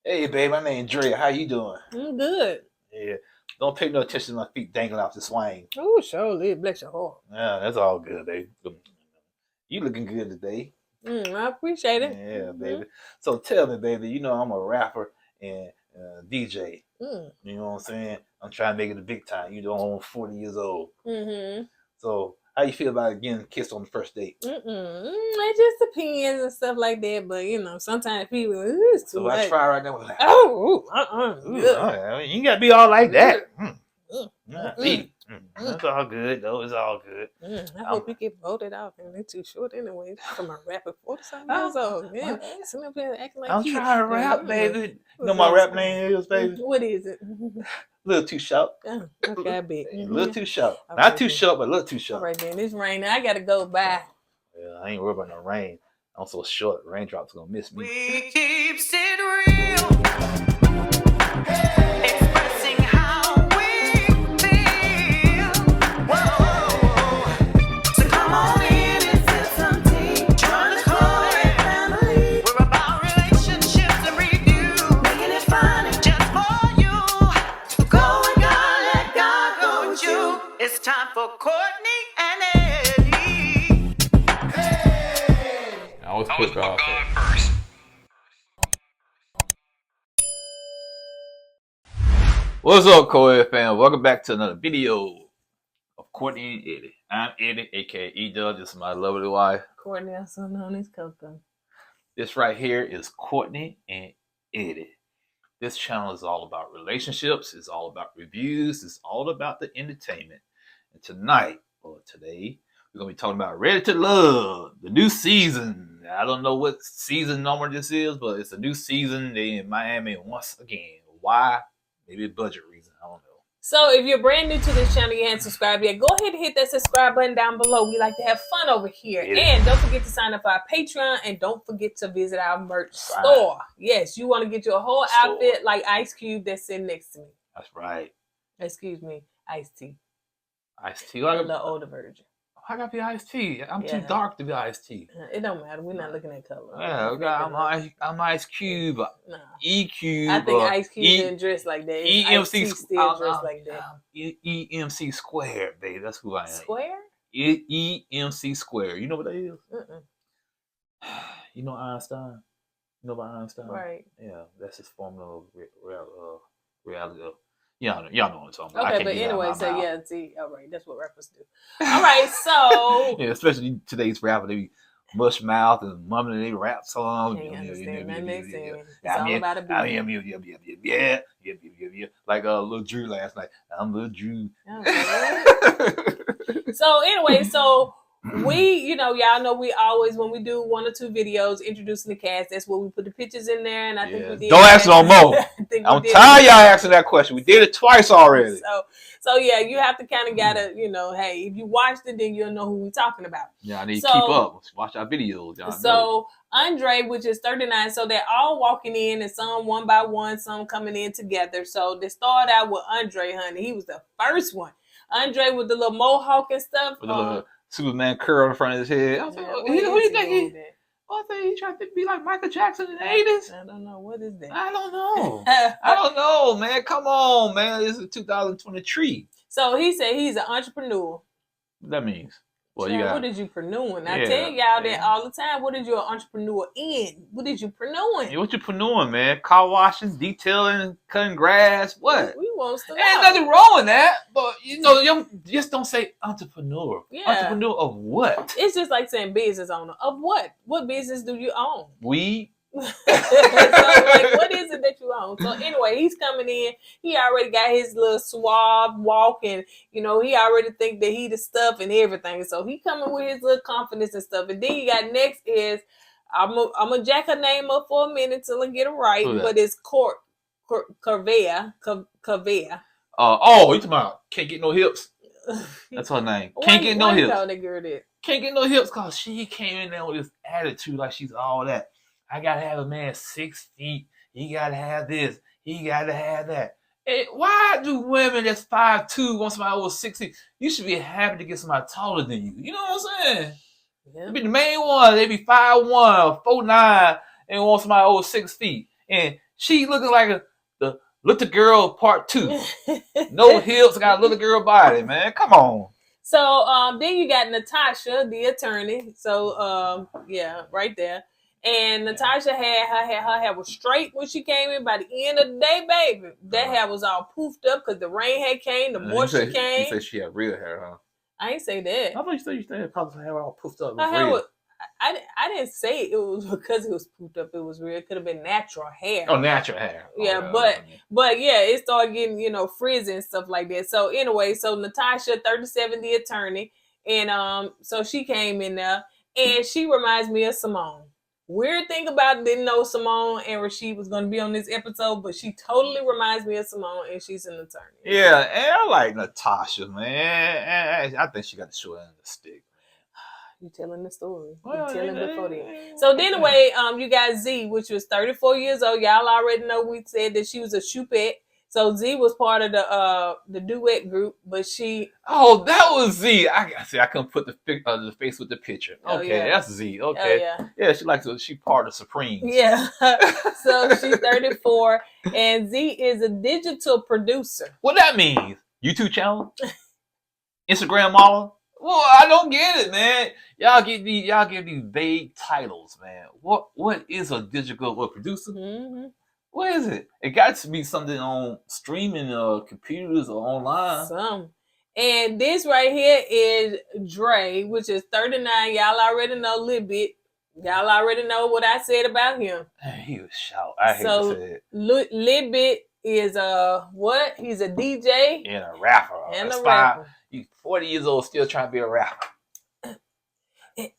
Hey, babe, my name's Dre. How you doing? I'm good. Yeah. Don't pay no attention to my feet dangling off the swing. Oh, surely. Bless your heart. Yeah, that's all good, babe. You looking good today. I appreciate it. Yeah, baby. So tell me, baby, you know I'm a rapper and DJ. Mm. You know what I'm saying? I'm trying to make it a big time. You know, I'm 40 years old. Mm-hmm. So how you feel about getting kissed on the first date? It just depends and stuff like that. But, sometimes people, it's too So much. I try right now. Like, you ain't got to be all like that. It's all good, though. It's all good. I hope you get voted off, and they're too short anyway. From a rapper 40-something years old. Yeah, sitting up here acting like I'm trying to rap, baby. You know my rap name is, baby? What is it? A little too short. Oh, okay, I bet. A little too short. All Not right, too then. short, but a little too short. All right, then. It's raining. I got to go. Bye. Yeah, I ain't worried about no rain. I'm so short. Raindrops gonna miss me. We keep it real. Expressing how we feel. Whoa. So come on in and sip some tea. Join the KOED family. We're about relationships and review. Making it fun just for you. Go with God, let God go with you. It's time for Courtney and Eddie. I always put God first. What's up, KOED fam? Welcome back to another video of Courtney and Eddie. I'm Eddie, aka E-Dub. This is my lovely wife. Courtney, also known as Coco. This right here is Courtney and Eddie. This channel is all about relationships. It's all about reviews. It's all about the entertainment. And tonight, or today, we're going to be talking about Ready to Love, the new season. I don't know what season number this is, but it's a new season. They in Miami once again. Why? Maybe budget reason. I don't know. So if you're brand new to this channel, you haven't subscribed yet, go ahead and hit that subscribe button down below. We like to have fun over here. Yeah. And don't forget to sign up for our Patreon, and don't forget to visit our merch store. Yes, you want to get your whole outfit like Ice Cube that's sitting next to me. That's right. Excuse me, Iced Tea. Iced tea. The older version. I gotta be iced tea. I'm too dark to be iced tea. It don't matter. We're not looking at color. Yeah, okay, I'm Ice Cube. Nah. E Cube. I think Ice Cube didn't dress like that. EMC still dressed like that. EMC Square, baby. That's who I am. Square? EMC Square. You know what that is? You know Einstein? You know about Einstein? Right. Yeah, that's his formula of reality. Y'all know what I'm talking about. Okay, but anyway, so yeah, see, all right, that's what rappers do. All right, so yeah, especially today's rapper, they be mush mouth and mumbling their rap songs. Can't understand nothing they saying. It's Yeah, all about a beat. Yeah. Like Lil Drew last night. I'm Lil Drew. So anyway, so we, y'all know we always, when we do 1 or 2 videos introducing the cast, that's where we put the pictures in there, and I think we did. Don't ask no more. I'm tired of y'all asking that question. We did it twice already. So yeah, you have to kind of gotta, hey, if you watched it, then you'll know who we're talking about. Yeah, I need to keep up. Watch our videos, y'all. So Andre, which is 39, so they're all walking in, and some one by one, some coming in together. So they started out with Andre, honey. He was the first one. Andre with the little mohawk and stuff. With the little Superman curl in front of his head. I was like, who do you think he? I think he tried to be like Michael Jackson in the 80s. I don't know. What is that? I don't know. I don't know, man. Come on, man. This is 2023. So he said he's an entrepreneur. What that means? Well, what did you prenewing? I tell y'all that all the time. What is you an entrepreneur in? What did you prenewing? Yeah, what you prenewing, man? Car washing, detailing, cutting grass. What? We want stuff. Ain't nothing wrong with that, but you just don't say entrepreneur. Yeah. Entrepreneur of what? It's just like saying business owner of what? What business do you own? Weed. So like, what is it that you own? So anyway, he's coming in. He already got his little suave walk, and he already think that he the stuff and everything. So he coming with his little confidence and stuff. And then you got next is I'm gonna jack her name up for a minute till I get it right, but it's Corvea. Oh, you talking about can't get no hips? That's her name. Can't get no hips. Can't get no hips because she came in there with this attitude like she's all that. I gotta have a man 6 feet. He gotta have this. He gotta have that. And why do women that's 5'2" want somebody over 6 feet? You should be happy to get somebody taller than you. You know what I'm saying? Yeah. They be the main one. They be 5'1" or 4'9" and want somebody over 6 feet. And She looking like the little girl part 2. No hips, got a little girl body, man. Come on. So then you got Natasha, the attorney. So yeah, right there. And Natasha had her hair was straight when she came in. By the end of the day, baby, that hair was all poofed up because the rain had came, the moisture came. You said she had real hair, huh? I ain't say that. I thought you said because her hair all poofed up. Her hair was, I didn't say it was because it was poofed up. It was real. It could have been natural hair. Oh, natural hair. Yeah, but yeah, it started getting frizzy and stuff like that. So anyway, so Natasha, 37, the attorney, and so she came in there, and she reminds me of Simone. Weird thing about it, didn't know Simone and Rashid was going to be on this episode, but she totally reminds me of Simone, and she's an attorney. Yeah, and I like Natasha, man. I think she got the short end of the stick. You telling the story. You telling before then. So then anyway, you got Z, which was 34 years old. Y'all already know we said that she was a choupette. So Z was part of the duet group, but she. Oh, that was Z. I couldn't put the face with the picture. Okay, that's Z. Okay, yeah, she part of Supreme. Yeah, so she's 34, and Z is a digital producer. What that means? YouTube channel, Instagram model. Well, I don't get it, man. Y'all give these vague titles, man. What is a digital producer? Mm-hmm. What is it? It got to be something on streaming computers or online. And this right here is Dre, which is 39. Y'all already know a little bit. Y'all already know what I said about him. He was shout. I hate to say it. Little bit is what? He's a DJ and a rapper. And a rapper. He's 40 years old, still trying to be a rapper. You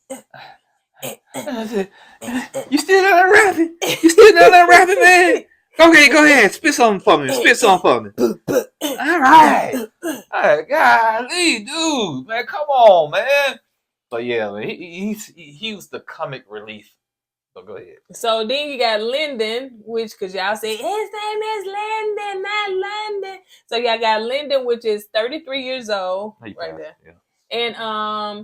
still not rapping? You still not rapping, man? Okay, go ahead. Spit something for me. All right. Golly, dude, man, come on, man. But yeah, man, he was the comic relief. So go ahead. So then you got Lyndon, which, because y'all say his name is Lyndon, not London. So y'all got Lyndon, which is 33 years old, right there. Yeah. And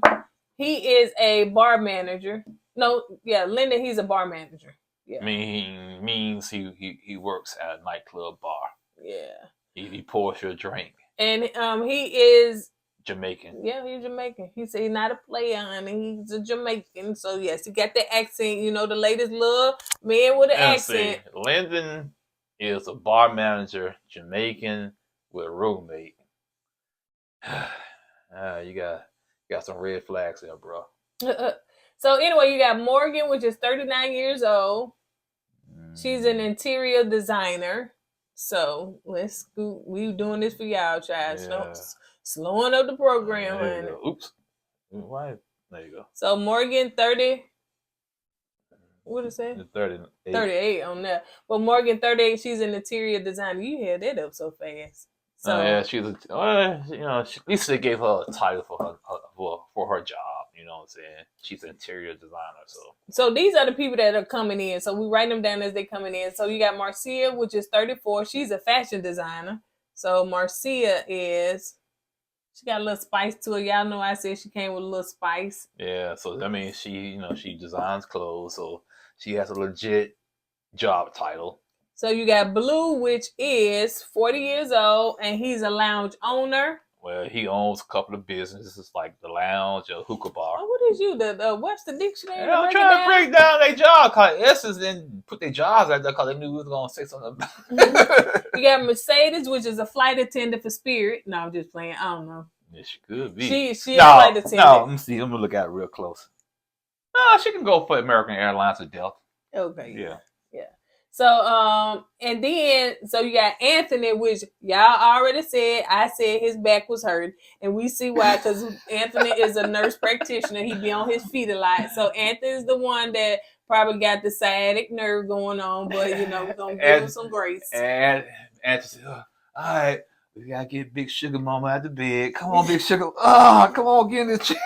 he is a bar manager. No, yeah, Lyndon, he's a bar manager. Yeah. Means he works at a nightclub bar. Yeah. He pours your drink. And he is Jamaican. Yeah, he's Jamaican. He said he's not a player, honey. He's a Jamaican. So yes, he got the accent. You know, the ladies love men with an accent. Lyndon is a bar manager, Jamaican with a roommate. You got some red flags there, bro. So anyway, you got Morgan, which is 39 years old. She's an interior designer. So let's go. We doing this for y'all, child. Yeah. Slowing up the program, honey. Oops. Why? There you go. So Morgan, 30. What is it? 38. 38 on that. But Morgan, 38, she's an interior designer. You had that up so fast. So yeah, she's at least they gave her a title for her job. You know what I'm saying? She's an interior designer. So these are the people that are coming in. So we write them down as they coming in. So you got Marcia, which is 34. She's a fashion designer. So Marcia she got a little spice to her. Y'all know I said she came with a little spice. Yeah, so that means she designs clothes. So she has a legit job title. So you got Blue, which is 40 years old, and he's a lounge owner. Well, he owns a couple of businesses like the lounge, a hookah bar. Oh, what is you? What's the dictionary? I'm trying to break down their job. Cause S's didn't put their jobs out there because they knew we was gonna say something about it. You got Mercedes, which is a flight attendant for Spirit. No, I'm just playing. I don't know. Yeah, she could be. She a flight attendant. No, let me see. I'm gonna look at it real close. No, she can go for American Airlines or Delta. Okay. Yeah. So, and then, so you got Anthony, which y'all already said, I said his back was hurt. And we see why, because Anthony is a nurse practitioner. He be on his feet a lot. So Anthony is the one that probably got the sciatic nerve going on, but, we're going to give him some grace. And Anthony said, all right, we got to get Big Sugar Mama out the bed. Come on, Big Sugar. Come on, get in this chair.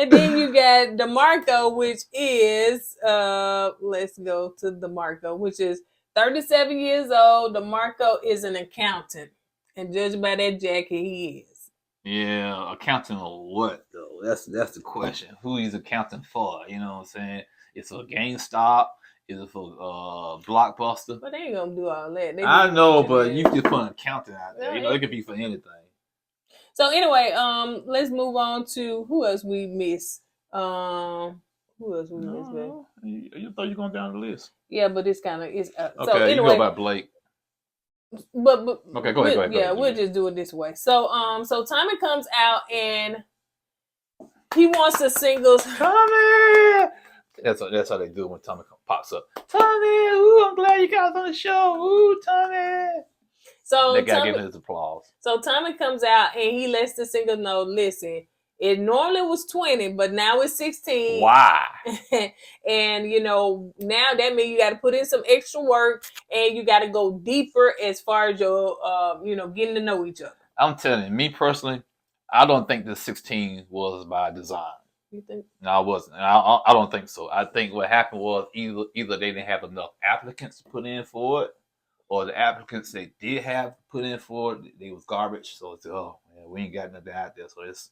And then you got DeMarco, which is, let's go to DeMarco, which is 37 years old. DeMarco is an accountant. And judging by that jacket, he is. Yeah, accountant of what, though? That's the question. Who he's accounting for, you know what I'm saying? It's a GameStop. Is it for Blockbuster? But they ain't gonna do all that. I know, but you can put an accountant out there. It could be for anything. So anyway, let's move on to who else we miss. Who else we miss, man? You thought you going down the list? Yeah, but it's kind of it's. Okay, so anyway, you go by Blake. But okay, go ahead. Yeah, we'll just do it this way. So so Tommy comes out and he wants the singles. Tommy. That's how they do it when Tommy pops up. Tommy, ooh, I'm glad you guys on the show. Ooh, Tommy. So they gotta give his applause. So Tommy comes out and he lets the single know, listen, it normally was 20, but now it's 16. Why? And now that means you got to put in some extra work and you got to go deeper as far as your, getting to know each other. I'm telling you, me personally, I don't think the 16 was by design. You think? No, it wasn't. I don't think so. I think what happened was either they didn't have enough applicants to put in for it, or the applicants they did have put in for it, they was garbage. So it's we ain't got nothing out there. So it's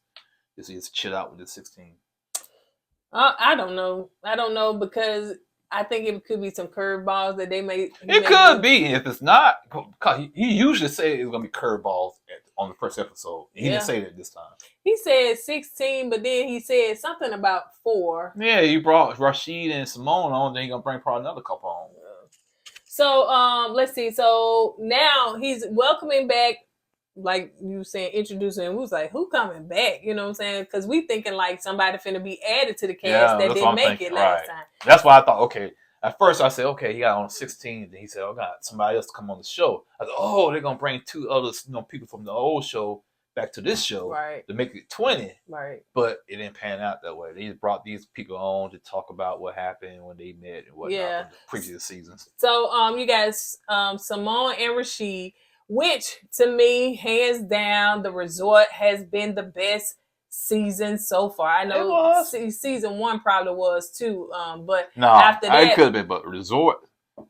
just chill out with the 16. I don't know because I think it could be some curveballs that they may. It could be. If it's not, because he usually say it's gonna be curveballs on the first episode. He didn't say that this time. He said 16, but then he said something about 4. Yeah, you brought Rashid and Simone on. Then he gonna bring probably another couple on. So let's see. So now he's welcoming back, like you saying, introducing him. Who's like, who coming back? You know what I'm saying? Because we thinking like somebody finna be added to the cast that didn't make it last time. That's why I thought, okay. At first I said, okay, he got on 16. Then he said, oh, got somebody else to come on the show. I said, oh, they're gonna bring 2 other people from the old show back to this show to make it 20. Right. But it didn't pan out that way. They just brought these people on to talk about what happened when they met and whatnot from the previous seasons. So you guys, Simone and Rashid, which to me, hands down, the resort has been the best season so far. I know season 1 probably was too, but after that, it could have been. But resort,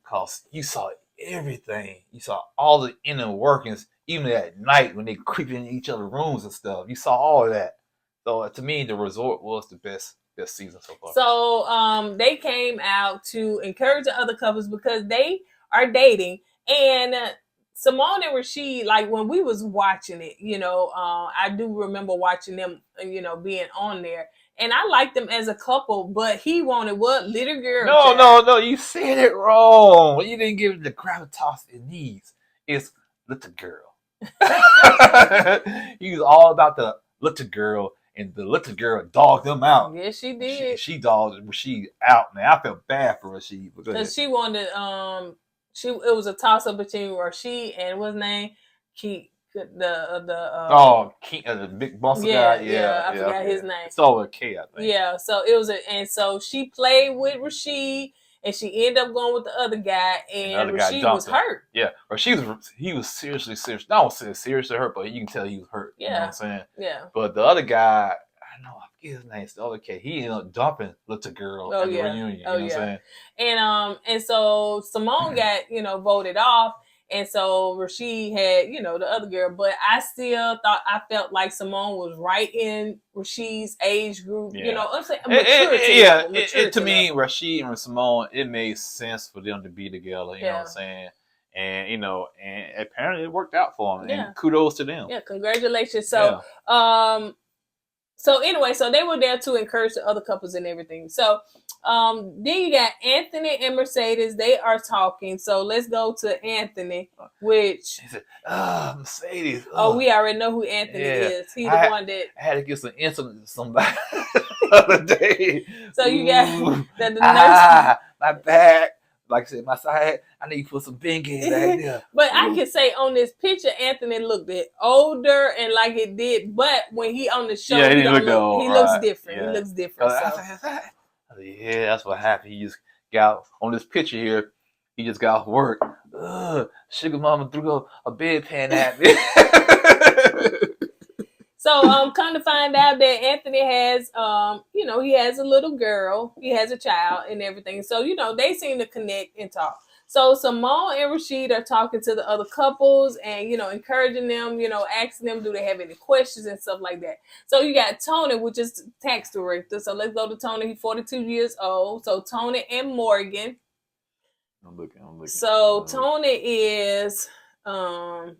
cause you saw everything. You saw all the inner workings, even at night when they creeping in each other's rooms and stuff. You saw all of that. So to me, the resort was the best season so far. So they came out to encourage the other couples because they are dating. And Simone and Rashid, like when we was watching it, I do remember watching them, being on there. And I liked them as a couple, but he wanted what? Little girl. No, you said it wrong. You didn't give it the gravitas it needs. It's little girl. He was all about the little girl, and the little girl dogged them out. Yes, she did. She dogged Rashid out, man. I felt bad for Rashid because she wanted it was a toss up between Rashid and what's his name? Keith. The big boss guy. Yeah, I forgot his name. It's all with K, I think. Yeah, so it was and so she played with Rashid, and she ended up going with the other guy, and Rashid was hurt. Yeah, or he was seriously serious. Not seriously hurt, but you can tell he was hurt. Yeah, you know what I'm saying? Yeah. But the other guy, I know, I forget his name. It's the other kid. He ended up dumping little girl at the reunion. You know what I'm saying? And so Simone got voted off. And so Rashid had, the other girl, but I felt like Simone was right in Rashid's age group. I'm saying maturity. To me, Rashid and Simone, it made sense for them to be together. You know what I'm saying? And and apparently it worked out for them. And kudos to them. Yeah, congratulations. So, so anyway, so they were there to encourage the other couples and everything. So then you got Anthony and Mercedes. They are talking. So let's go to Anthony, which... He said, Mercedes. Oh, we already know who Anthony is. He's the one that... I had to get some insulin to somebody the other day. So you got the nurse... my back. Like I said, my side, I need to put some Bengay back there. But I can say on this picture, Anthony looked older and like it did. But when he on the show, he looks different. Yeah. He looks different. Yeah, that's what happened. He just got on this picture here. He just got off work. Sugar mama threw a bedpan at me. So, come to find out that Anthony has, he has a little girl, he has a child and everything. So, they seem to connect and talk. So, Simone and Rashid are talking to the other couples and, encouraging them, asking them, do they have any questions and stuff like that. So, you got Tony, which is tax director. So, let's go to Tony. He's 42 years old. So, Tony and Morgan. I'm looking. So Tony is, Tony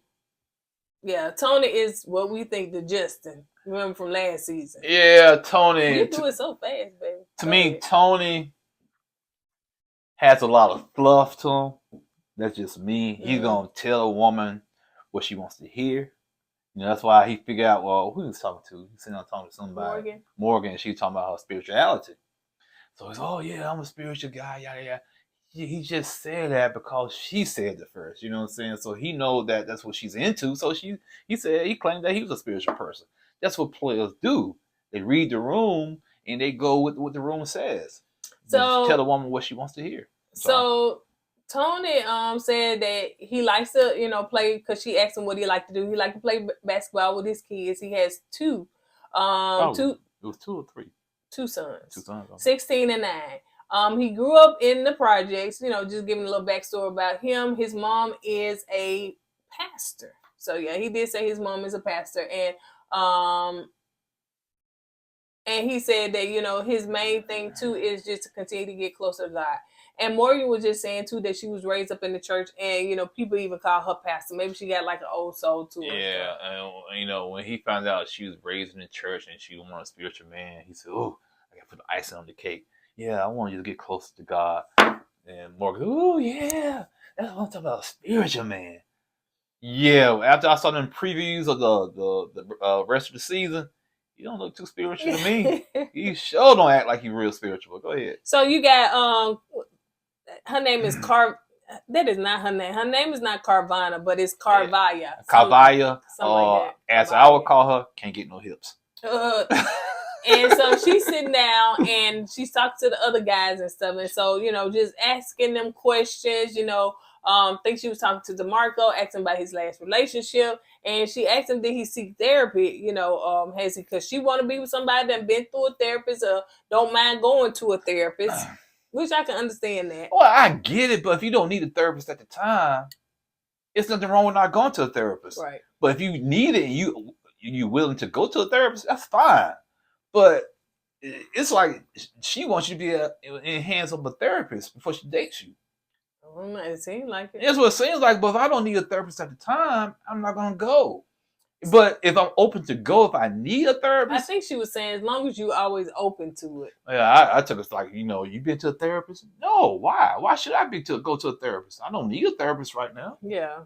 is what we think the Justin. Remember from last season? Yeah, Tony. You do it so fast, baby. To me, Tony has a lot of fluff to him. That's just me. He's gonna tell a woman what she wants to hear. You know, that's why he figured out, well, who he was talking to? He's sitting on talking to somebody. Morgan, and she was talking about her spirituality. So he's, oh yeah, I'm a spiritual guy, yada yada. He just said that because she said it first. You know what I'm saying? So he knows that that's what she's into. So he claimed that he was a spiritual person. That's what players do. They read the room and they go with what the room says. So tell the woman what she wants to hear. So Tony said that he likes to, play, because she asked him what he liked to do. He liked to play basketball with his kids. He has two. It was 2 or 3. 2 sons. 2 sons. 16 and 9. He grew up in the projects, just giving a little backstory about him. His mom is a pastor. So yeah, he did say his mom is a pastor. And he said that, his main thing too is just to continue to get closer to God. And Morgan was just saying too that she was raised up in the church, and people even call her pastor. Maybe she got like an old soul to her. Yeah, and when he found out she was raised in the church and she wanted a spiritual man, he said, "Oh, I got to put the icing on the cake. Yeah, I want you to get closer to God." And Morgan, "Oh yeah, that's what I'm talking about, a spiritual man." Yeah, after I saw them previews of the rest of the season, you don't look too spiritual to me. You sure don't act like you real spiritual. Go ahead. So you got her name is That is not her name. Her name is not Carvana, but it's Carvaya. Yeah. Carvaya. As I would call her, can't get no hips. And so she's sitting down and she's talking to the other guys and stuff. And so, just asking them questions, think she was talking to DeMarco, asking about his last relationship. And she asked him, did he seek therapy? Has he, because she want to be with somebody that been through a therapist or don't mind going to a therapist. Which I can understand that. Well, I get it, but if you don't need a therapist at the time, it's nothing wrong with not going to a therapist. Right. But if you need it and you willing to go to a therapist, that's fine. But it's like she wants you to be in the hands of a therapist before she dates you. It seems like it. That's what it seems like. But if I don't need a therapist at the time, I'm not going to go. But if I'm open to go, if I need a therapist, I think she was saying as long as you always open to it. Yeah, I took it like, you been to a therapist? No, why? Why should I go to a therapist? I don't need a therapist right now. Yeah.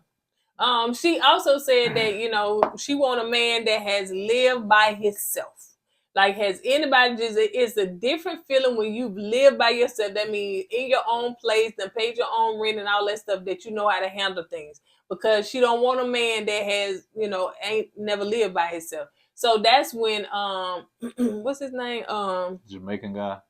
She also said that she want a man that has lived by himself. Like, has anybody it's a different feeling when you've lived by yourself. That means in your own place, and paid your own rent and all that stuff, that you know how to handle things. Because she don't want a man that has, ain't never lived by himself. So that's when what's his name? Jamaican guy.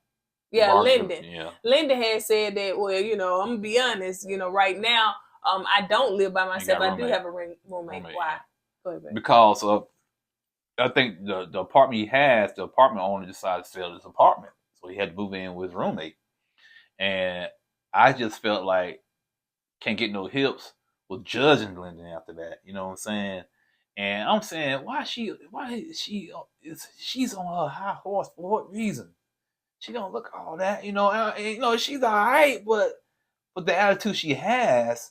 Yeah, Lyndon. Yeah. Lyndon had said that, well, I'm gonna be honest, right now, I don't live by myself. I do have a roommate. Why? Yeah. Because of, I think the apartment he has, the apartment owner decided to sell his apartment. So he had to move in with his roommate. And I just felt like can't get no hips was judging Lyndon after that. You know what I'm saying? And I'm saying, she's on her high horse for what reason? She don't look all that, she's all right, but the attitude she has,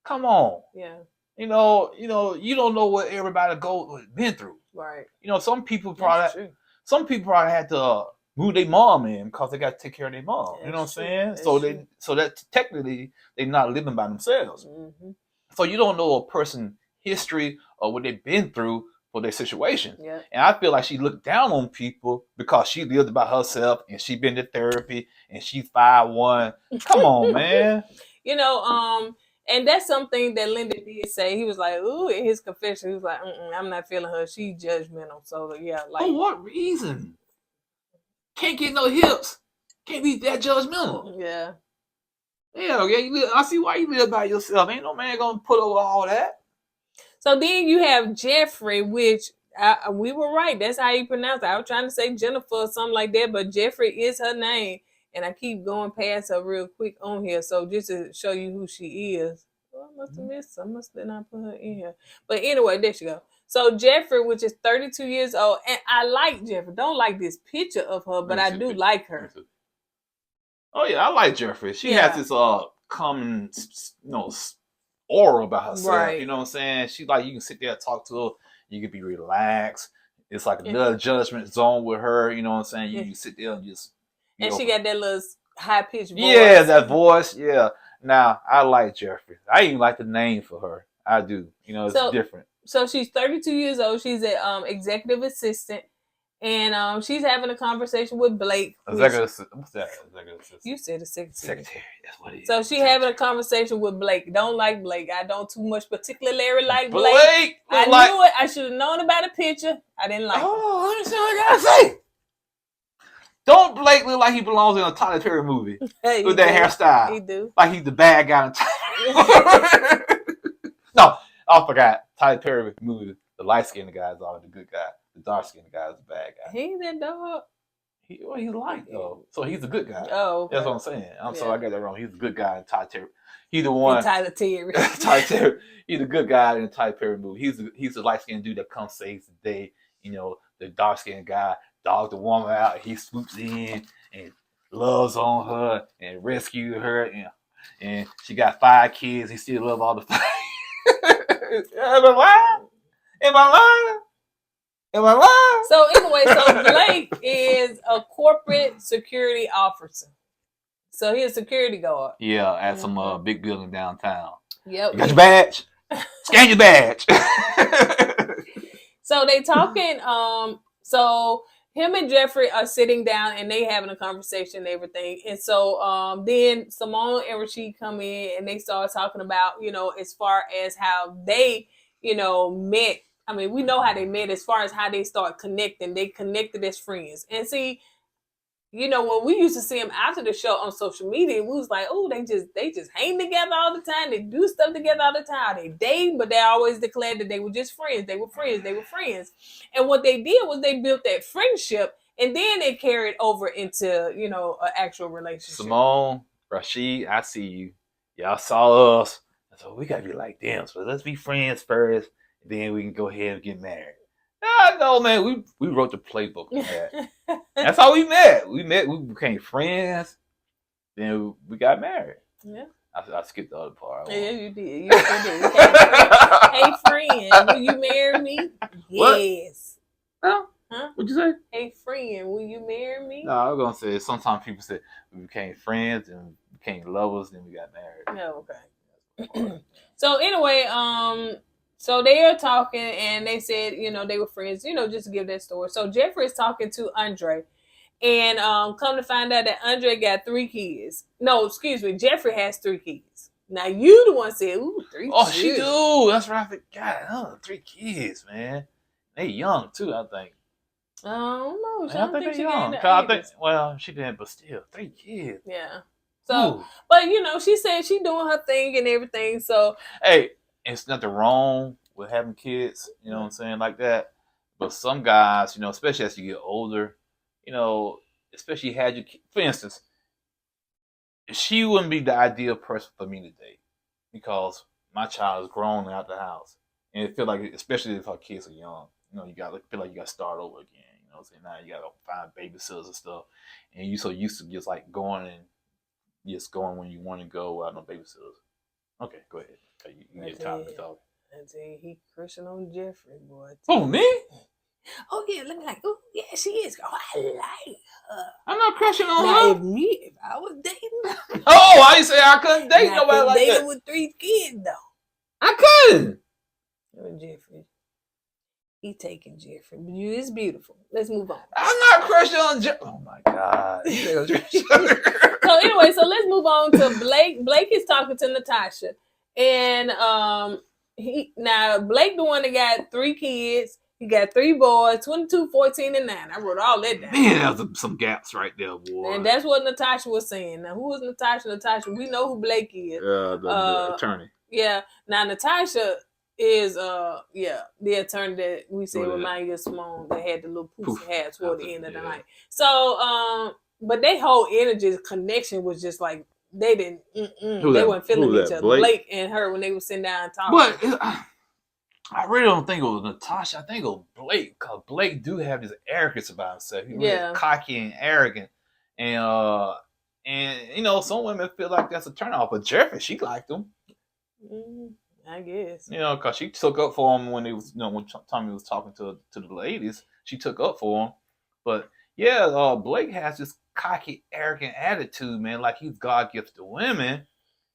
come on. Yeah. You don't know what everybody been through. Right. Some people probably had to move their mom in because they got to take care of their mom. You know what I'm saying? So that technically they're not living by themselves. Mm-hmm. So you don't know a person's history or what they've been through for their situation. Yeah. And I feel like she looked down on people because she lived by herself and she been to therapy and she's 5'1". Come on, man. And that's something that Lyndon did say. He was like, ooh, in his confession, he was like, I'm not feeling her. She's judgmental. So yeah, like, for what reason? Can't get no hips. Can't be that judgmental. Yeah. Yeah, I see why you live by yourself. Ain't no man gonna put over all that. So then you have Jeffrey, which we were right. That's how you pronounce it. I was trying to say Jennifer or something like that, but Jeffrey is her name. And I keep going past her real quick on here. So just to show you who she is. Well, I must have missed her. I must have not put her in here. But anyway, there she go. So Jeffrey, which is 32 years old. And I like Jeffrey. Don't like this picture of her, but I do like her. Oh, yeah. I like Jeffrey. She has this common, aura about herself. Right. You know what I'm saying? She like, you can sit there and talk to her. You can be relaxed. It's like another judgment zone with her. You know what I'm saying? You sit there and just. And she got that little high pitched voice. Yeah, that voice. Yeah. Now I like Jeffrey. I even like the name for her. I do. You know, it's different. So she's 32 years old. She's an executive assistant. And she's having a conversation with Blake. Executive assistant. What's that? Executive assistant. You said a secretary. Secretary. That's what it is. So she having a conversation with Blake. Don't like Blake. I don't too much particularly like Blake. I knew it. I should have known about the picture. I didn't like it. Oh, let me see what I gotta say. Don't Blake look like he belongs in a Tyler Perry movie with that hairstyle? He do. Like he's the bad guy in Tyler. No, I forgot. Tyler Perry movie. The light skinned guy is always the good guy. The dark skinned guy is the bad guy. He ain't that dog. He's light though, so he's the good guy. Oh, okay. That's what I'm saying. I'm sorry, I got that wrong. He's the good guy in Tyler Perry. He's the one. Tyler Terry. Tyler Terry. He's the good guy in the Tyler Perry movie. He's the light skinned dude that comes saves the day. You know, the dark skinned guy dogs the woman out. He swoops in and loves on her and rescues her. And she got 5 kids. He still loves all the 5. Am I lying? Am I lying? Am I lying? So anyway, so Blake is a corporate security officer. So he's a security guard. Yeah, at some big building downtown. Yep. You got your badge? Scan your badge. So they talking, so him and Jeffrey are sitting down and they having a conversation and everything. And so then Simone and Rashid come in and they start talking about, as far as how they, met. I mean, we know how they met as far as how they start connecting. They connected as friends. And see, when we used to see them after the show on social media, we was like, oh, they just hang together all the time. They do stuff together all the time. They date, but they always declared that they were just friends. They were friends. They were friends. And what they did was they built that friendship, and then they carried over into, an actual relationship. Simone, Rashid, I see you. Y'all saw us. So we got to be like them. So let's be friends first, and then we can go ahead and get married. No, man, we wrote the playbook on that. That's how we met. We became friends. Then we got married. Yeah. I skipped the other part. Yeah, you did. You did. Hey, friend, will you marry me? Yes. No. Huh? What'd you say? Hey, friend, will you marry me? No, I was gonna say sometimes people say we became friends and became lovers, then we got married. No, okay. So anyway, so they are talking and they said, they were friends, just to give that story. So Jeffrey is talking to Andre and come to find out that Andre got 3 kids. No, excuse me. Jeffrey has 3 kids. Now you the one said, ooh, 3 kids. Oh, she do. That's right. I forgot. 3 kids, man. They young too, I think. I don't know. I think they're young. Well, she didn't, but still, 3 kids. Yeah. So, but she said she doing her thing and everything. So, hey, it's nothing wrong with having kids, you know what I'm saying, like that. But some guys, especially as you get older, especially had your, for instance, she wouldn't be the ideal person for me to date because my child is grown and out the house, and it feel like, especially if her kids are young, you got feel like you got to start over again. You know what I'm saying? Now you got to find babysitters and stuff, and you so used to just like going when you want to go without no babysitters. Okay, go ahead. You get time to talk. I tell you, he crushing on Jeffrey, boy. Oh, me? Oh, yeah, look like, oh, yeah, she is. Oh, I like her. I'm not crushing on now, her. If I was dating Oh, I say I couldn't date nobody like that. With 3 kids, though. I couldn't. Oh, Jeffrey. He taking Jeffrey. It's beautiful. Let's move on. I'm not crushing on Jeffrey. Oh, my God. So, anyway, so let's move on to Blake. Blake is talking to Natasha. And Blake the one that got 3 kids. He got 3 boys, 22, 14, and 9. I wrote all that down. Man, there's some gaps right there, boy. And that's what Natasha was saying. Now, who is Natasha? Natasha, we know who Blake is. The attorney. Yeah. Now, Natasha is the attorney that we said reminded you of Simone that had the little poof hat toward the end of the night. So, but their whole energy connection was just like they didn't. They weren't feeling each other. Blake and her when they were sitting down and talking. But I really don't think it was Natasha. I think it was Blake, because Blake do have this arrogance about himself. He's really cocky and arrogant, and And some women feel like that's a turnoff, but Jeffrey, she liked him. I guess. Because she took up for him when he was, when Tommy was talking to the ladies, she took up for him. But yeah, Blake has this cocky, arrogant attitude, man, like he's God gifted to women.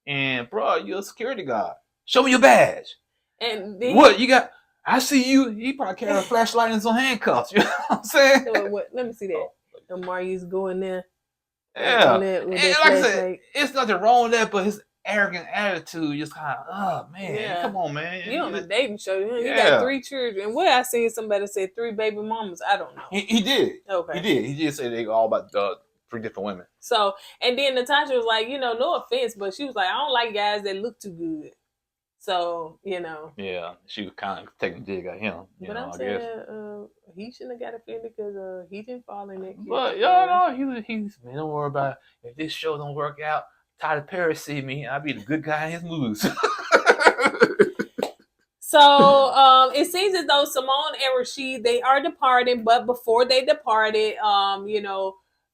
And bro, you're a security guard. Show me your badge. And what you got? I see you. He probably carry a flashlight and some handcuffs. You know what I'm saying? So let me see that. Marius going there. Yeah. And like I said, it's nothing wrong with that, but his arrogant attitude just kind of, oh man, come on, man. You on a dating show. You got 3 children. And what I seen somebody say 3 baby mamas. I don't know. He did. Okay. He did say they all about 3 different women. So, and then Natasha was like, no offense, but she was like, I don't like guys that look too good. So, Yeah, she was kind of taking a dig at him. But I'm saying he shouldn't have got offended because he didn't fall in that. But y'all he's man, don't worry about it. If this show don't work out, Tyler Perry see me, I'll be the good guy in his moves. So it seems as though Simone and Rashid, they are departing, but before they departed,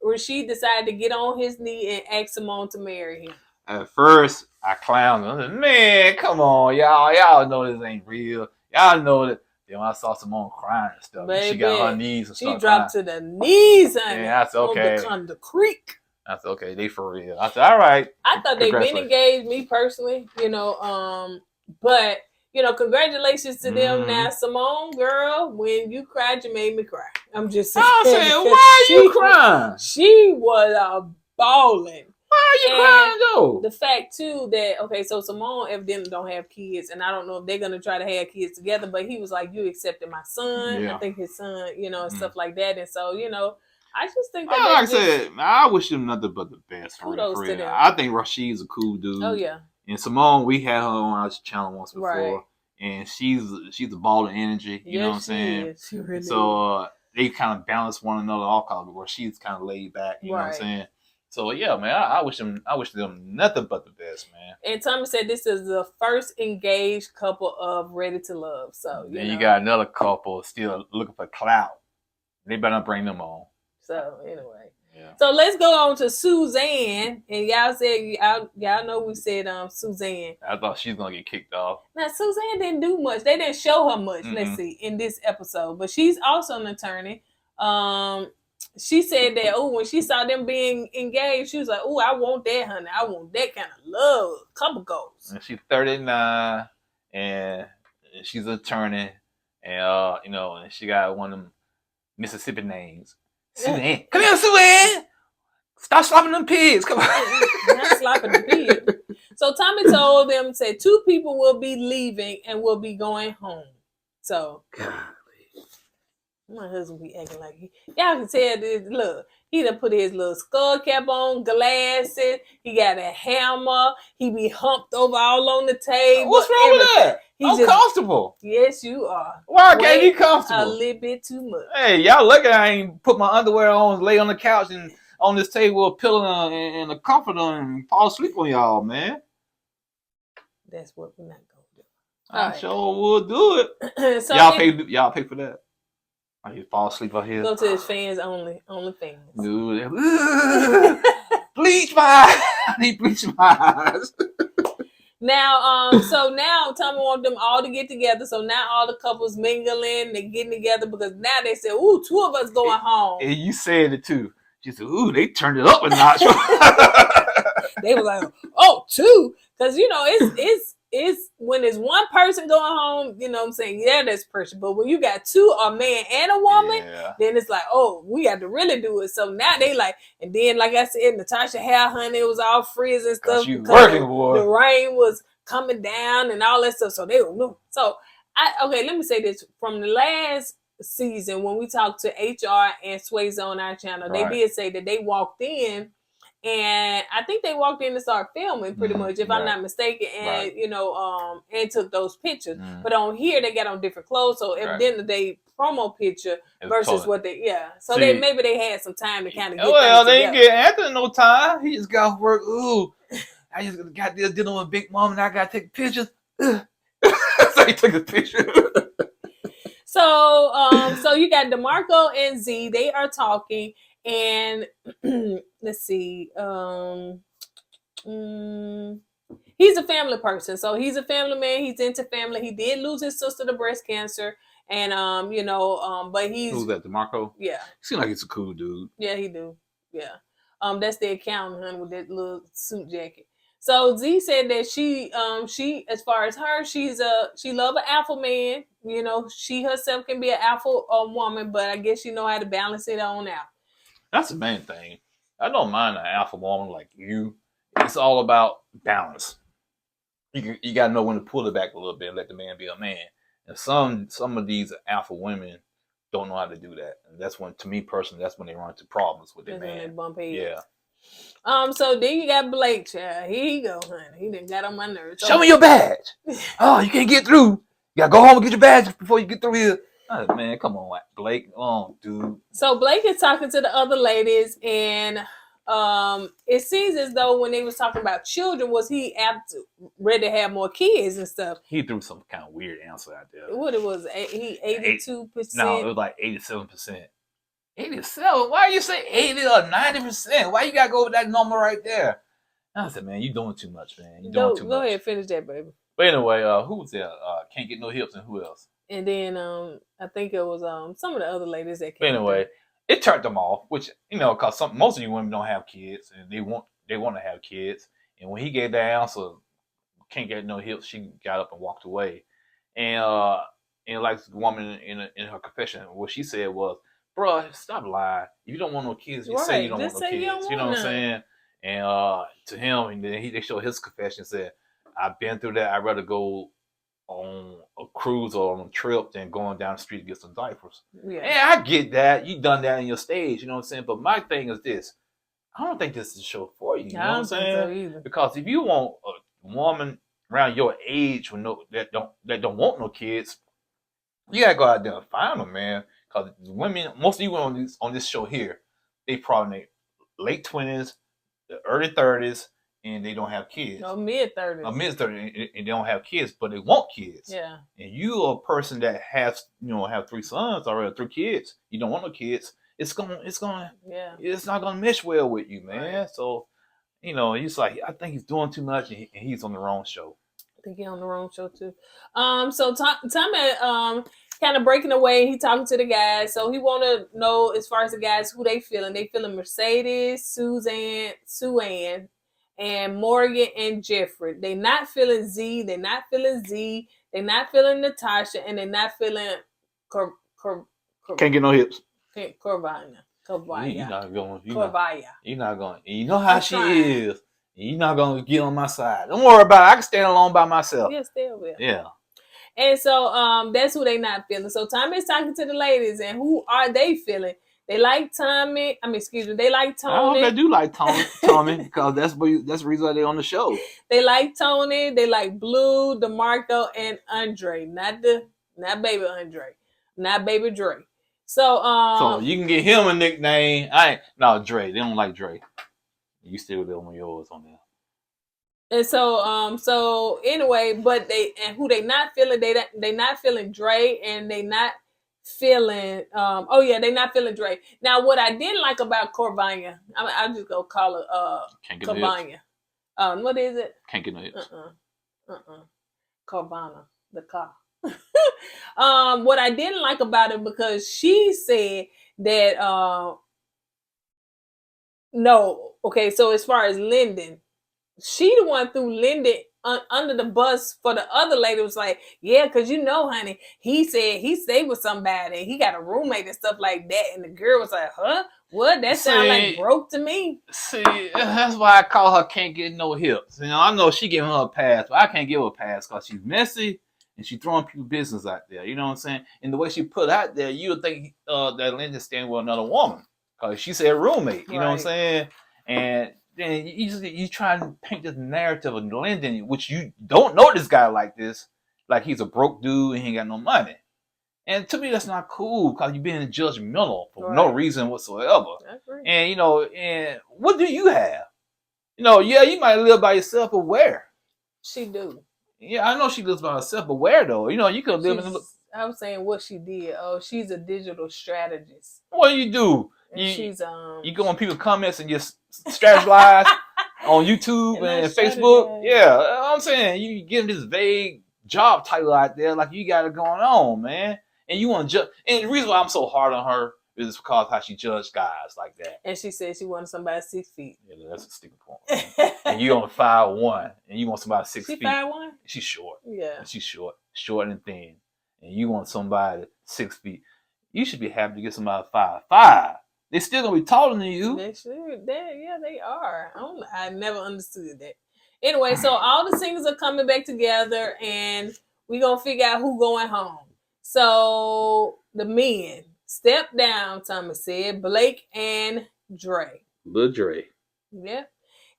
Rashid decided to get on his knee and ask Simone to marry him. At first, I clowned him. I said, man, come on, y'all know this ain't real. Y'all know that. Then when I saw Simone crying and stuff, Baby, she got on her knees and she dropped to the knees, honey. Yeah, that's okay. On the creek. That's okay. They for real. I said, all right. I thought they'd been engaged, me personally, but congratulations to them. Now, Simone, girl, when you cried, you made me cry. I'm just saying. I said, why are you crying? She was bawling. Why are you crying though? The fact too that so Simone evidently don't have kids, and I don't know if they're gonna try to have kids together. But he was like, "You accepted my son." Yeah. I think his son, and stuff like that. And so, I just think that. Like I said, I wish them nothing but the best. Kudos to them. I think Rashid's a cool dude. Oh yeah. And Simone, we had her on our channel once before, right. And she's a ball of energy. You know what I'm saying? She really so they kind of balance one another off, where she's kind of laid back. You know what I'm saying? So yeah, man, I wish them nothing but the best, man. And Tommy said this is the first engaged couple of Ready to Love. So you got another couple still looking for clout. They better not bring them on. So anyway, so let's go on to Suzanne. And y'all said y'all know we said Suzanne. I thought she's gonna get kicked off. Now Suzanne didn't do much. They didn't show her much. Let's see in this episode, but she's also an attorney. She said that, when she saw them being engaged, she was like, I want that, honey. I want that kind of love. Couple goals. And she's 39, and she's an attorney, and, and she got one of them Mississippi names. Suzanne. Come here, Suzanne. Stop slopping them pigs. Come on. Not slopping the pigs. So Tommy told them, said 2 people will be leaving and will be going home. So... my husband be acting like y'all can tell this. Look, he done put his little skull cap on, glasses. He got a hammer. He be humped over all on the table. What's wrong with that? I'm comfortable. Yes, you are. Why can't you comfortable? A little bit too much. Hey, y'all lucky I ain't put my underwear on, lay on the couch and on this table with a pillow and a comforter and fall asleep on y'all, man. That's what we're not gonna do. I sure would do it. So y'all pay for that. You fall asleep out here. Go to his fans only fans. Dude, bleach my eyes. I need bleach my eyes. Now, so now Tommy wants them all to get together. So now all the couples mingling, they're getting together because now they said, 2 of us going home. And you said it too. She said, they turned it up a notch. They were like, 2? Because it's when it's one person going home, I'm saying, that's pressure. But when you got 2, a man and a woman, then it's like, we got to really do it. So now they like, and then like I said, Natasha hair, honey, it was all frizz and stuff. You working, boy. The rain was coming down and all that stuff. So they were new. So let me say this. From the last season, when we talked to HR and Swayze on our channel, they did say that they walked in. And I think they walked in to start filming pretty much, if I'm not mistaken, and and took those pictures. But on here they got on different clothes, so evidently they promo picture versus what they So they had some time to kind of get things they together. didn't get Anthony no time. He just got off work. I just got this dealing with Big Mom and I gotta take pictures. So he took a picture. So you got DeMarco and Z, they are talking. And let's see. He's a family person, so he's a family man. He's into family. He did lose his sister to breast cancer, and but he's who's that? DeMarco? Yeah, seems like he's a cool dude. Yeah, he do. Yeah, that's the accountant, honey, with that little suit jacket. So Z said that she as far as her, she love an alpha man. You know, she herself can be an alpha woman, but I guess she know how to balance it on out. That's the main thing. I don't mind an alpha woman like you. It's all about balance. You got to know when to pull it back a little bit and let the man be a man. And some of these alpha women don't know how to do that. And that's when, to me personally, that's when they run into problems with their man. When they bump heads. Yeah. So then you got Blake, child. Here you go, honey. He done got on my nerves. Show me your badge. Oh, you can't get through. You gotta go home and get your badge before you get through here. Oh, man, come on, Blake. Oh, dude. So Blake is talking to the other ladies, and it seems as though when they was talking about children, was he ready to have more kids and stuff? He threw some kind of weird answer out there. What it was? He 82%. No, it was like 87%. 87? Why you say 80 or 90%? Why you gotta go with that number right there? I said, man, you doing too much, man. You doing too much. Go ahead, finish that, baby. But anyway, who was there? Can't Get No Hips, and who else? And then I think it was some of the other ladies that came. But anyway, it turned them off, which, you know, because most of you women don't have kids, and they want to have kids. And when he gave that answer, Can't Get No Hips, she got up and walked away. And like the woman in her confession, what she said was, "Bruh, stop lying. If you don't want no kids, you say you don't want no kids." You know what I'm saying? And to him, and then they showed his confession and said, "I've been through that. I'd rather go on a cruise or on a trip than going down the street to get some diapers." Yeah. And I get that. You done that in your stage, you know what I'm saying? But my thing is this. I don't think this is a show for you. You know what I'm saying? So because if you want a woman around your age that don't want no kids, you gotta go out there and find them, man. Because women, most of you women on this show here, they probably in their late 20s, the early 30s, and they don't have kids. No, mid-30s. Mid-30s, and they don't have kids, but they want kids. Yeah. And you are a person that has, have 3 sons already, 3 kids. You don't want no kids. It's not gonna mesh well with you, man. Right. So, he's like, I think he's doing too much, and he's on the wrong show. I think he's on the wrong show too. So Tommy, kind of breaking away. He talking to the guys, so he want to know as far as the guys who they feeling. They feeling Mercedes, Sue-Ann, and Morgan and Jeffrey. They not feeling Z. They not feeling Z. They not feeling Natasha, and they not feeling Can't Get No Hips. Corvina. You're not going. You're not going. You know how she is. You're not going to get on my side. Don't worry about it. I can stand alone by myself. Yeah, stay over there. Yeah. And so that's who they not feeling. So Tommy's talking to the ladies, and who are they feeling? They like Tommy. They like Tony. I hope they do like Tommy because that's the reason why they're on the show. They like Tony. They like Blue, DeMarco, and Andre. Not baby Andre. Not baby Dre. So you can get him a nickname. Dre. They don't like Dre. You still live on yours on there. And so anyway, but who they not feeling? They not feeling Dre, and they not feeling they not feeling Dre. Now, what I didn't like about Corvina, I'll just go call her Corvina. What is it? Can't Get No Hips. Corvina, the car. What I didn't like about it, because she said that no. Okay, so as far as Lyndon, she the one threw Lyndon under the bus for the other lady. Was like, yeah, because honey, he said he stayed with somebody, he got a roommate and stuff like that, and the girl was like, huh? What? That sound like broke to me. See, that's why I call her Can't Get No Hips. I know she giving her a pass, but I can't give her a pass because she's messy and she throwing people business out there. You know what I'm saying? And the way she put out there, you would think that Lyndon's staying with another woman because she said roommate. You know what I'm saying? And then you try and paint this narrative of Lyndon, which you don't know this guy like this, like he's a broke dude and he ain't got no money. And to me, that's not cool because you're being judgmental for no reason whatsoever. And and what do you have? You might live by yourself, but where? She do. Yeah, I know she lives by herself, but where though? You could live in. I was saying what she did. Oh, she's a digital strategist. What do you do? she's you go on people's comments and just strategize on YouTube and Facebook. Yeah, I'm saying you give them this vague job title out there like you got it going on, man. And you want to judge. And the reason why I'm so hard on her is because how she judged guys like that. And she said she wanted somebody 6 feet. Yeah, that's a sticking point. And you on 5'1", and you want somebody 6 feet. She 5'1"? She's short. Yeah. She's short and thin. And you want somebody 6 feet. You should be happy to get somebody 5'5". They're still gonna be taller than you. They should. They are. I never understood that. Anyway, so all the singers are coming back together, and we're gonna figure out who going home. So the men step down, Thomas said, Blake and Dre. Lil Dre. Yeah.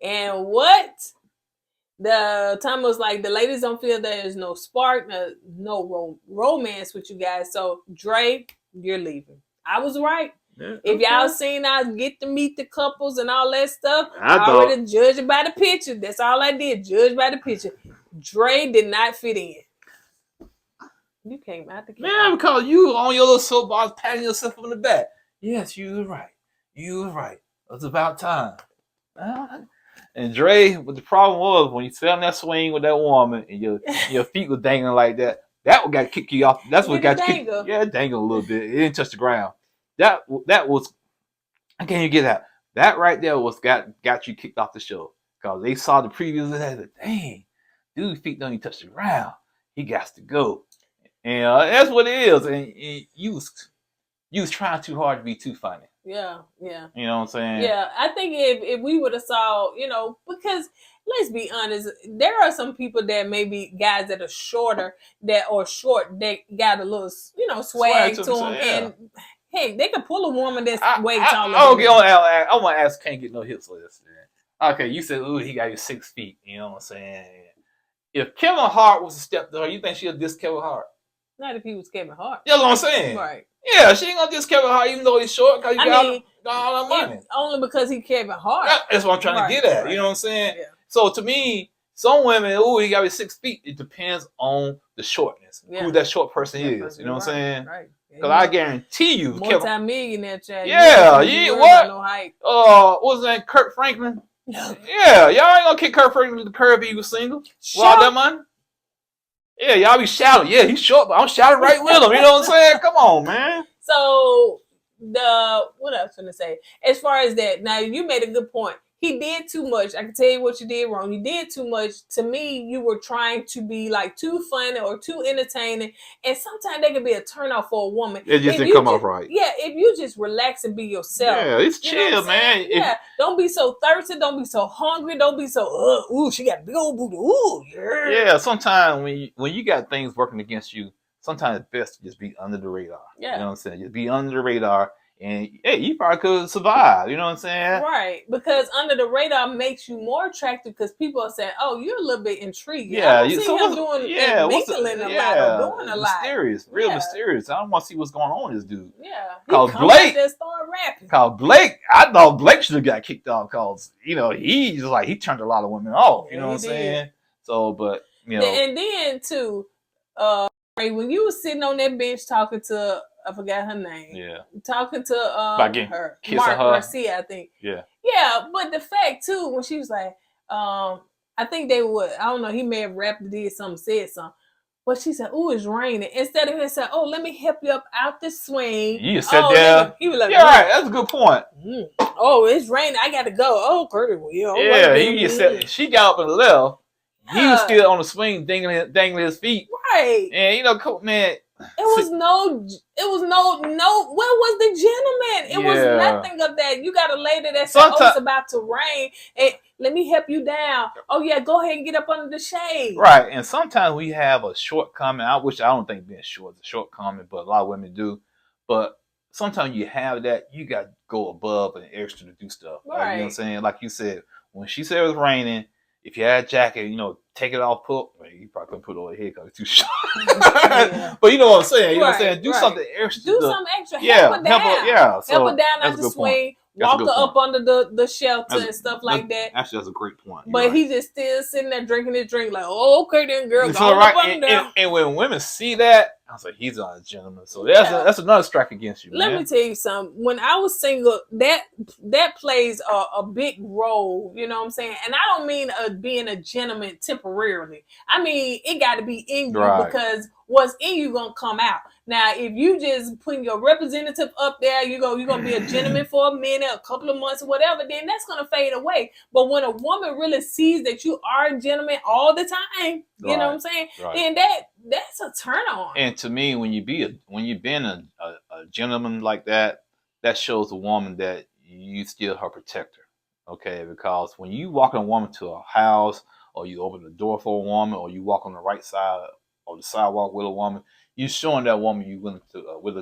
And what Tom was like, the ladies don't feel there's no spark, no romance with you guys. So Dre, you're leaving. I was right. Yeah, if y'all seen us get to meet the couples and all that stuff, I already judged it by the picture. That's all I did, judge by the picture. Dre did not fit in. You came out the camera. Man, because you on your little soapbox patting yourself on the back. Yes, you were right. You were right. It's about time. And Dre, what the problem was, when you sat on that swing with that woman and your feet were dangling like that, that what got to kick you off. That's what got to kick you. Yeah, it dangled a little bit. It didn't touch the ground. That was, I can't even get that. That right there was got you kicked off the show. Because they saw the previews and said, dang, dude's feet don't even touch the ground. He got to go. And that's what it is. And you was trying too hard to be too funny. Yeah, yeah. You know what I'm saying? Yeah, I think if we would have saw, because let's be honest, there are some people that maybe guys that are shorter that got a little, swag to them. Yeah. And hey, they could pull a woman that's way taller. I want to ask, can't get no hips for this. Man. Okay, you said, ooh, he got you 6 feet. You know what I'm saying? If Kevin Hart was a step to her, you think she'll diss Kevin Hart? Not if he was Kevin Hart. That's what I'm saying. Right. Yeah, she ain't gonna diss Kevin Hart even though he's short because he got all that money. Only because he Kevin Hart. That's what I'm trying to get at. Right. You know what I'm saying? Yeah. So to me, some women, he got me 6 feet. It depends on the shortness, who that short person is. You know what I'm saying? Right. Because I guarantee you, multi-millionaire child. Yeah, what? No height. What was that? Kurt Franklin. Yeah, y'all ain't gonna kick Kurt Franklin to the curb if he was single. With all that money. Yeah, y'all be shouting. Yeah, he's short, but I'm shouting right with him. You know what I'm saying? Come on, man. So what I was gonna say, as far as that, now you made a good point. He did too much. I can tell you what you did wrong. You did too much. To me, you were trying to be like too funny or too entertaining. And sometimes they can be a turnoff for a woman. It just didn't come off right. Yeah, if you just relax and be yourself. Yeah, it's chill, man. Yeah, don't be so thirsty. Don't be so hungry. Don't be so, ooh, she got a big old booty. Ooh, yeah. Yeah, sometimes when you got things working against you, sometimes it's best to just be under the radar. Yeah. You know what I'm saying? Just be under the radar. And hey, you probably could survive. You know what I'm saying? Right. Because under the radar makes you more attractive because people are saying, oh, you're a little bit intrigued. Yeah. I don't see him doing mingling a lot or doing a lot. Mysterious. Real mysterious. I don't want to see what's going on with this dude. Yeah. Cause Blake, I thought Blake should have got kicked off because, he turned a lot of women off. You know what I'm saying? So, but, And then, too, when you were sitting on that bench talking to, I forgot her name. Yeah. Talking to her. Garcia, I think. Yeah. Yeah, but the fact too, when she was like, I think they would, I don't know, he may have rapped, did something, said something. But she said, "Ooh, it's raining." Instead of him saying, "Oh, let me help you up out the swing." You said there. He was like, "Yeah, right. That's a good point." Oh, it's raining. I got to go. Oh, Curtis, he just said she got up and left. He was still on the swing, dangling his feet. Right. And man. It was no. Where was the gentleman? It was nothing of that. You got a lady that said, "Oh, it's about to rain, and let me help you down." Oh yeah, go ahead and get up under the shade. Right, and sometimes we have a shortcoming. I don't think being short is a shortcoming, but a lot of women do. But sometimes you have that. You got to go above and extra to do stuff. Right. Like, you know what I'm saying? Like you said, when she said it was raining. If you had a jacket, take it off, you probably couldn't put it over your head because it's too short. But you know what I'm saying? You know what I'm saying? Do something extra. Do something extra. Help her down. Help her down out the swing. Walk her up under the shelter and stuff like that. Actually, that's a great point. But he just still sitting there drinking his drink like, oh, okay then, girl. Go up under there. And when women see that, I was like, he's not a gentleman. So that's another strike against you, man. Let me tell you something. When I was single, that plays a big role. You know what I'm saying? And I don't mean being a gentleman temporarily. I mean, it got to be in you because what's in you gonna come out. Now, if you just putting your representative up there, you're gonna be a gentleman for a minute, a couple of months, or whatever, then that's gonna fade away. But when a woman really sees that you are a gentleman all the time, you know what I'm saying? Then that's a turn on. And to me, when you've been a gentleman like that, that shows a woman that you still her protector. Okay, because when you walk a woman to a house, or you open the door for a woman, or you walk on the right side or the sidewalk with a woman, you showing that woman you willing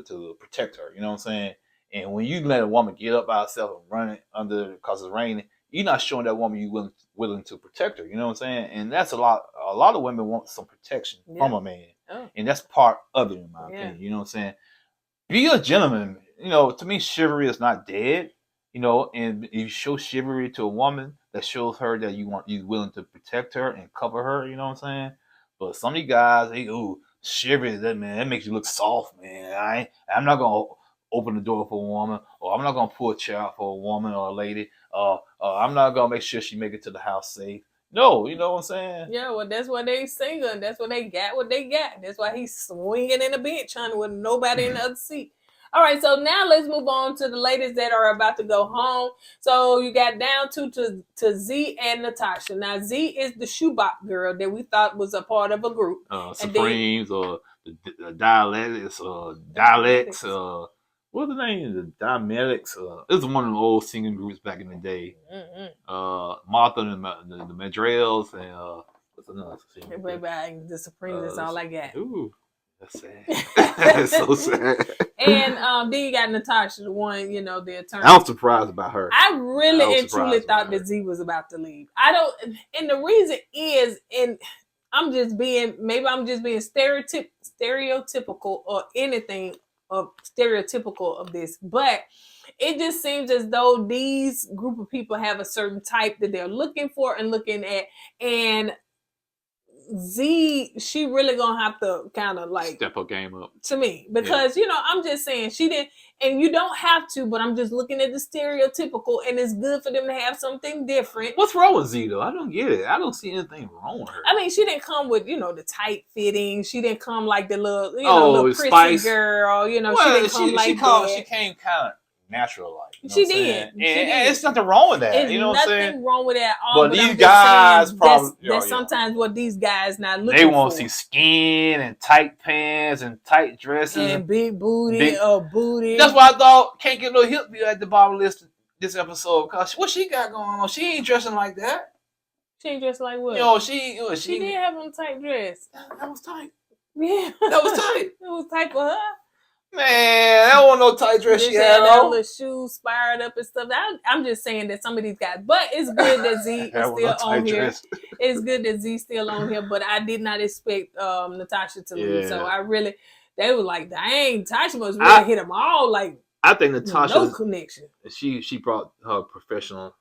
to protect her. You know what I'm saying? And when you let a woman get up by herself and run it under because it's raining, you're not showing that woman you willing to protect her. You know what I'm saying? And that's a lot of women want some protection from a man. Oh. And that's part of it, in my opinion. You know what I'm saying? Be a gentleman. You know, to me, chivalry is not dead. You know, and you show chivalry to a woman, that shows her that you willing to protect her and cover her. You know what I'm saying? But some of these guys, chivalry, that makes you look soft, man. I'm not gonna open the door for a woman, or I'm not gonna pull a chair out for a woman or a lady, I'm not gonna make sure she make it to the house safe. No, you know what I'm saying? Yeah, well, that's why they single. That's why they got what they got. That's why he's swinging in the bench, honey, with nobody in the other seat. All right, so now let's move on to the ladies that are about to go home. So you got down to Z and Natasha. Now, Z is the shoebop girl that we thought was a part of a group. Supremes or the dialects, what's the name? The Diametics. It was one of the old singing groups back in the day. Martha and the Madrells and what's another singing group? The Supremes, that's all I got. Ooh. That's sad. That's so sad. And then you got Natasha, the one, the attorney. I'm surprised about her. I really and truly thought that Z was about to leave. And the reason is, and I'm just being stereotypical or anything of stereotypical of this, but it just seems as though these group of people have a certain type that they're looking for and looking at, and Z, she really gonna have to kind of like step her game up to me because I'm just saying she didn't, and you don't have to, but I'm just looking at the stereotypical, and it's good for them to have something different. What's wrong with Z though? I don't get it. I don't see anything wrong with her. I mean, she didn't come with the tight fitting. She didn't come like the little little prissy Spice girl. She didn't come like that. She came kind of natural like. She did. And it's nothing wrong with that. It's you know what I'm saying? Nothing wrong with that at all. But these guys probably that's sometimes what these guys not looking for. They want to see skin and tight pants and tight dresses and big booty or booty. That's why I thought Can't Get No Hip be at the bottom list this episode, because what she got going on? She ain't dressing like that. She ain't dressing like what? She did have on tight dress. That was tight. Yeah, that was tight. It was tight for her. Man, that wasn't no tight dress she had on. Little shoes spired up and stuff. I'm just saying that some of these guys, but it's good that Z is still on here. It's good that Z's still on here, but I did not expect Natasha to leave. So they were like, dang, Tasha must really hit them all. Like, I think Natasha, no connection. She brought her professional,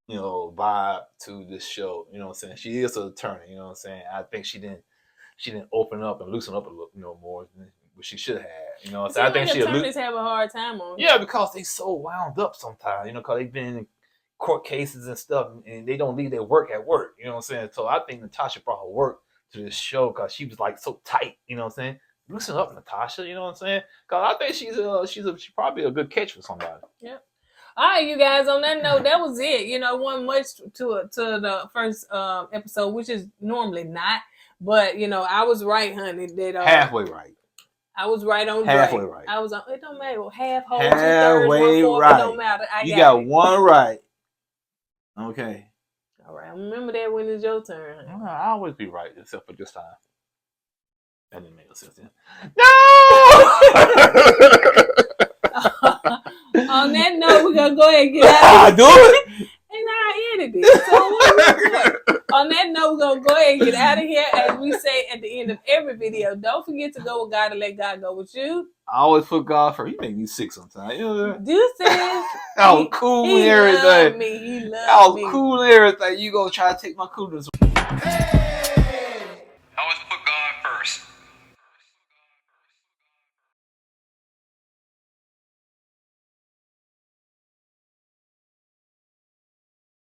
vibe to this show. You know what I'm saying? She is an attorney. You know what I'm saying? I think she didn't open up and loosen up a little, more than what she should have. So I think attorneys have a hard time on. Yeah, because they so wound up sometimes. Because they've been in court cases and stuff, and they don't leave their work at work. You know what I'm saying? So I think Natasha brought her work to this show because she was like so tight. You know what I'm saying? Loosen up, Natasha. You know what I'm saying? Because I think she's probably a good catch for somebody. Yeah. All right, you guys. On that note, that was it. One much to the first episode, which is normally not. But I was right, honey. That halfway right. I was right on halfway right. I was on. It don't matter. Half whole, halfway 2/3, 1/4, right. It don't matter. You got one right. Okay. All right. Remember that when it's your turn. I always be right, except for this time. That didn't make no sense then. No. On that note, we're gonna go ahead and get out of here. Do it. And I edited it. So what we doing? On that note, we're going to go ahead and get out of here. As we say at the end of every video, don't forget to go with God and let God go with you. I always put God first. He make me sick sometimes. You know that? Do say I was cool and everything. He loved me. I was cool and everything. You going to try to take my coolness. Hey! I always put God first.